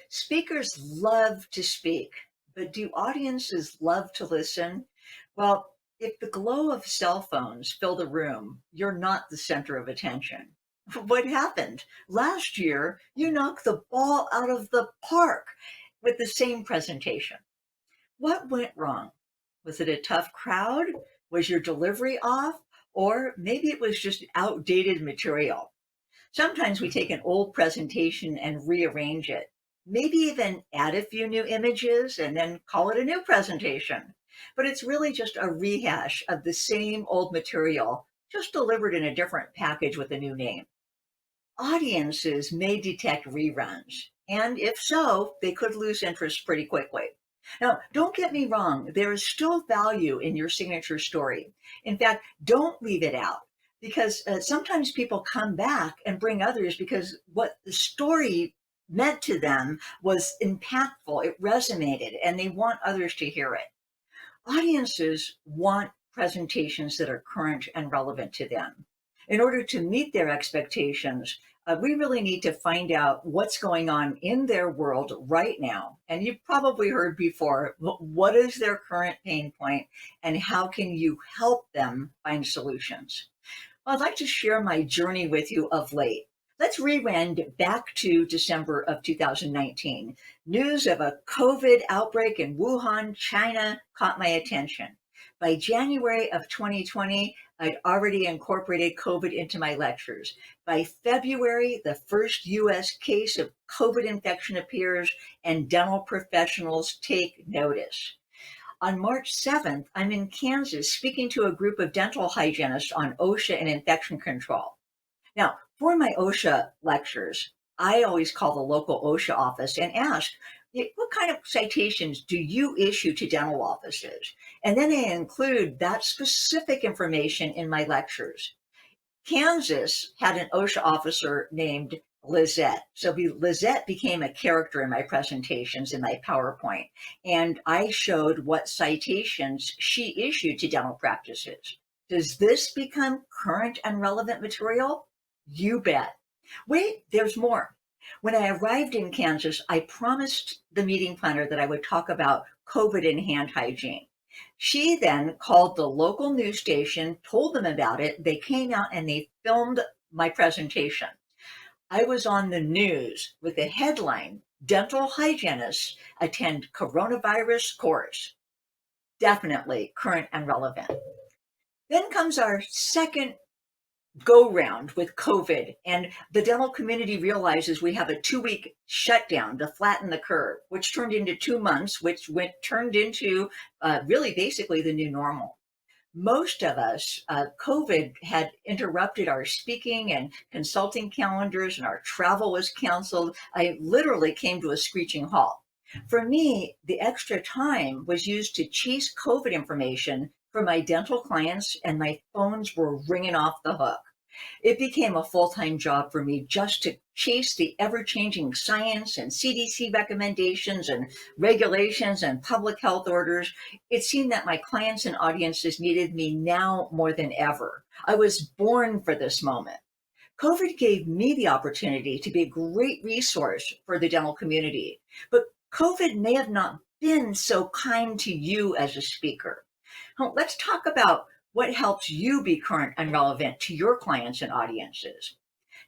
Speakers love to speak, but do audiences love to listen? Well, if the glow of cell phones fill the room, you're not the center of attention. What happened? Last year, you knocked the ball out of the park with the same presentation. What went wrong? Was it a tough crowd? Was your delivery off? Or maybe it was just outdated material. Sometimes we take an old presentation and rearrange it, maybe even add a few new images and then call it a new presentation. But it's really just a rehash of the same old material, just delivered in a different package with a new name. Audiences may detect reruns, and if so, they could lose interest pretty quickly. Now, don't get me wrong, there is still value in your signature story. In fact, don't leave it out because sometimes people come back and bring others because what the story meant to them was impactful, it resonated, and they want others to hear it. Audiences want presentations that are current and relevant to them. In order to meet their expectations, we really need to find out what's going on in their world right now. And you've probably heard before, what is their current pain point and how can you help them find solutions? Well, I'd like to share my journey with you of late. Let's rewind back to December of 2019. News of a COVID outbreak in Wuhan, China caught my attention. By January of 2020, I'd already incorporated COVID into my lectures. By February, the first US case of COVID infection appears and dental professionals take notice. On March 7th, I'm in Kansas speaking to a group of dental hygienists on OSHA and infection control. Now, for my OSHA lectures, I always call the local OSHA office and ask, what kind of citations do you issue to dental offices? And then I include that specific information in my lectures. Kansas had an OSHA officer named Lizette. So Lizette became a character in my presentations in my PowerPoint. And I showed what citations she issued to dental practices. Does this become current and relevant material? You bet. Wait, there's more. When I arrived in Kansas, I promised the meeting planner that I would talk about COVID and hand hygiene. She then called the local news station, told them about it. They came out and they filmed my presentation. I was on the news with the headline, Dental Hygienists Attend Coronavirus Course. Definitely current and relevant. Then comes our second go round with COVID, and the dental community realizes we have a 2-week shutdown to flatten the curve, which turned into 2 months, which turned into really basically the new normal. Most of us, COVID had interrupted our speaking and consulting calendars, and our travel was canceled. I literally came to a screeching halt. For me, the extra time was used to chase COVID information for my dental clients, and my phones were ringing off the hook. It became a full-time job for me just to chase the ever-changing science and CDC recommendations and regulations and public health orders. It seemed that my clients and audiences needed me now more than ever. I was born for this moment. COVID gave me the opportunity to be a great resource for the dental community, but COVID may have not been so kind to you as a speaker. Now, let's talk about what helps you be current and relevant to your clients and audiences.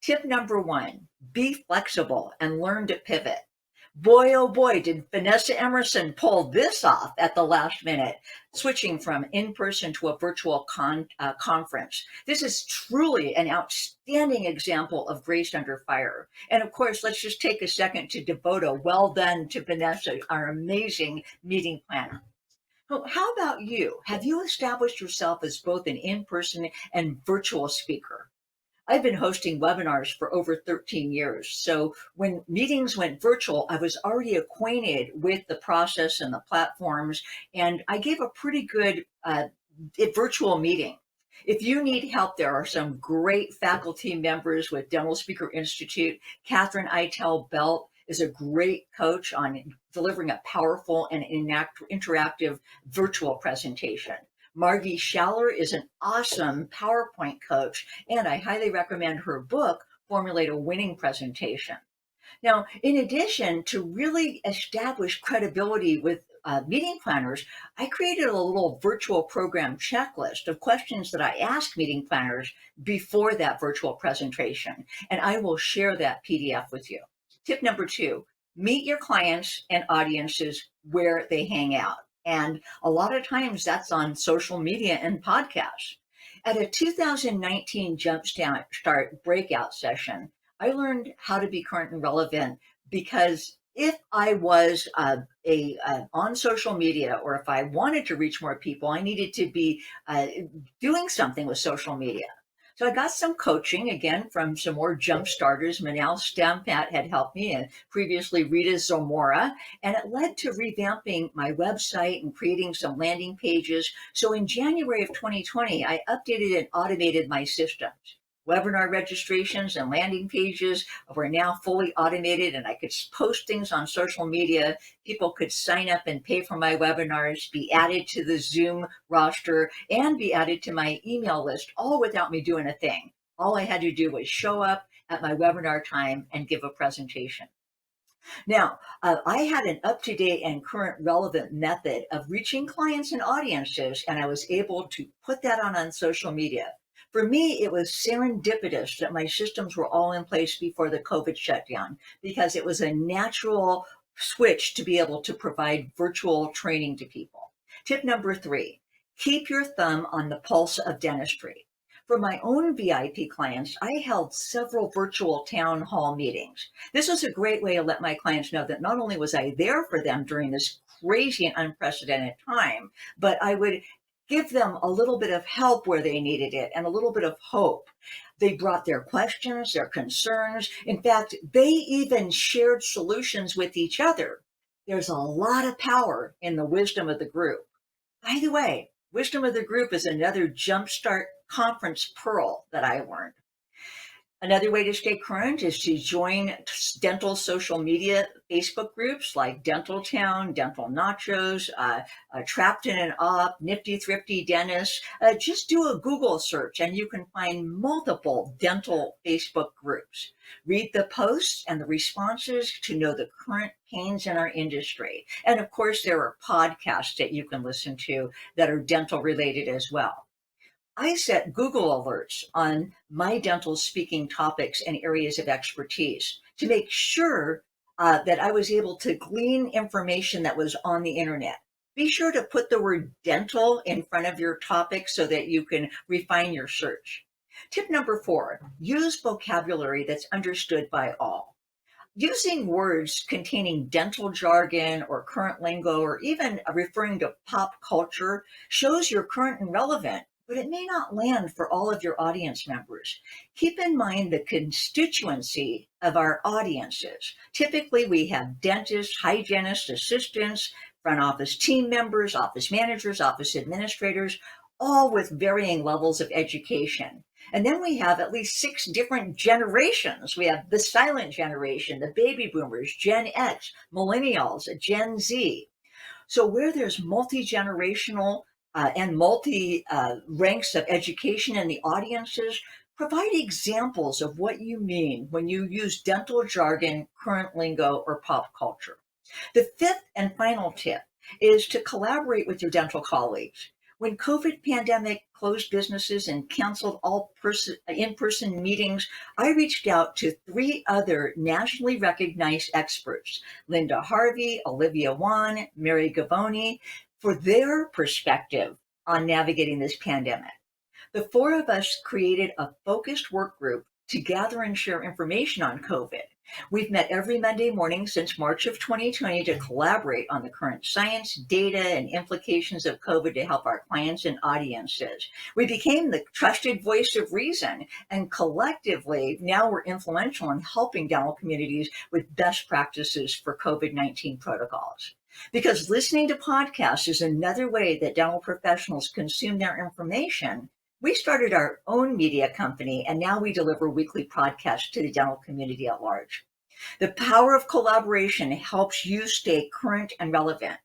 Tip number 1, be flexible and learn to pivot. Boy, oh boy, did Vanessa Emerson pull this off at the last minute, switching from in-person to a virtual conference. This is truly an outstanding example of grace under fire. And of course, let's just take a second to devote a well done to Vanessa, our amazing meeting planner. Well, how about you? Have you established yourself as both an in-person and virtual speaker? I've been hosting webinars for over 13 years. So when meetings went virtual, I was already acquainted with the process and the platforms, and I gave a pretty good virtual meeting. If you need help, there are some great faculty members with Dental Speaker Institute. Catherine Eitel Belt is a great coach on delivering a powerful and interactive virtual presentation. Margie Schaller is an awesome PowerPoint coach, and I highly recommend her book, Formulate a Winning Presentation. Now, in addition to really establish credibility with meeting planners, I created a little virtual program checklist of questions that I ask meeting planners before that virtual presentation, and I will share that PDF with you. Tip number two, meet your clients and audiences where they hang out. And a lot of times that's on social media and podcasts. At a 2019 Jumpstart breakout session, I learned how to be current and relevant because if I was on social media, or if I wanted to reach more people, I needed to be doing something with social media. So I got some coaching again from some more jump starters. Manal Stampat had helped me, and previously Rita Zamora, and it led to revamping my website and creating some landing pages. So in January of 2020, I updated and automated my systems. Webinar registrations and landing pages were now fully automated, and I could post things on social media. People could sign up and pay for my webinars, be added to the Zoom roster, and be added to my email list, all without me doing a thing. All I had to do was show up at my webinar time and give a presentation. Now, I had an up-to-date and current relevant method of reaching clients and audiences, and I was able to put that on social media. For me, it was serendipitous that my systems were all in place before the COVID shutdown, because it was a natural switch to be able to provide virtual training to people. Tip number three, keep your thumb on the pulse of dentistry. For my own VIP clients, I held several virtual town hall meetings. This was a great way to let my clients know that not only was I there for them during this crazy and unprecedented time, but I would give them a little bit of help where they needed it and a little bit of hope. They brought their questions, their concerns. In fact, they even shared solutions with each other. There's a lot of power in the wisdom of the group. By the way, wisdom of the group is another Jumpstart conference pearl that I learned. Another way to stay current is to join dental social media Facebook groups like Dental Town, Dental Nachos, Trapped in an Op, Nifty Thrifty Dentist. Just do a Google search and you can find multiple dental Facebook groups. Read the posts and the responses to know the current pains in our industry. And of course, there are podcasts that you can listen to that are dental related as well. I set Google alerts on my dental speaking topics and areas of expertise to make sure that I was able to glean information that was on the internet. Be sure to put the word dental in front of your topic so that you can refine your search. Tip number four, use vocabulary that's understood by all. Using words containing dental jargon or current lingo, or even referring to pop culture, shows you're current and relevant, but it may not land for all of your audience members. Keep in mind the constituency of our audiences. Typically, we have dentists, hygienists, assistants, front office team members, office managers, office administrators, all with varying levels of education. And then we have at least 6 different generations. We have the silent generation, the baby boomers, Gen X, millennials, Gen Z. So where there's multi-generational and multi ranks of education in the audiences, provide examples of what you mean when you use dental jargon, current lingo, or pop culture. The fifth and final tip is to collaborate with your dental colleagues. When COVID pandemic closed businesses and canceled all in-person meetings, I reached out to 3 other nationally recognized experts, Linda Harvey, Olivia Wan, Mary Gavoni, for their perspective on navigating this pandemic. The 4 of us created a focused work group to gather and share information on COVID. We've met every Monday morning since March of 2020 to collaborate on the current science, data, and implications of COVID to help our clients and audiences. We became the trusted voice of reason, and collectively, now we're influential in helping dental communities with best practices for COVID-19 protocols. Because listening to podcasts is another way that dental professionals consume their information, we started our own media company, and now we deliver weekly podcasts to the dental community at large. The power of collaboration helps you stay current and relevant.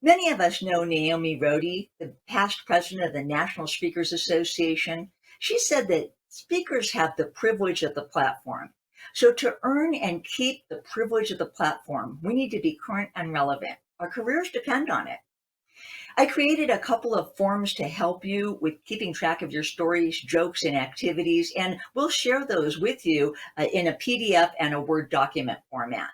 Many of us know Naomi Rhodey, the past president of the National Speakers Association. She said that speakers have the privilege of the platform. So to earn and keep the privilege of the platform, we need to be current and relevant. Our careers depend on it. I created a couple of forms to help you with keeping track of your stories, jokes, and activities, and we'll share those with you in a PDF and a Word document format.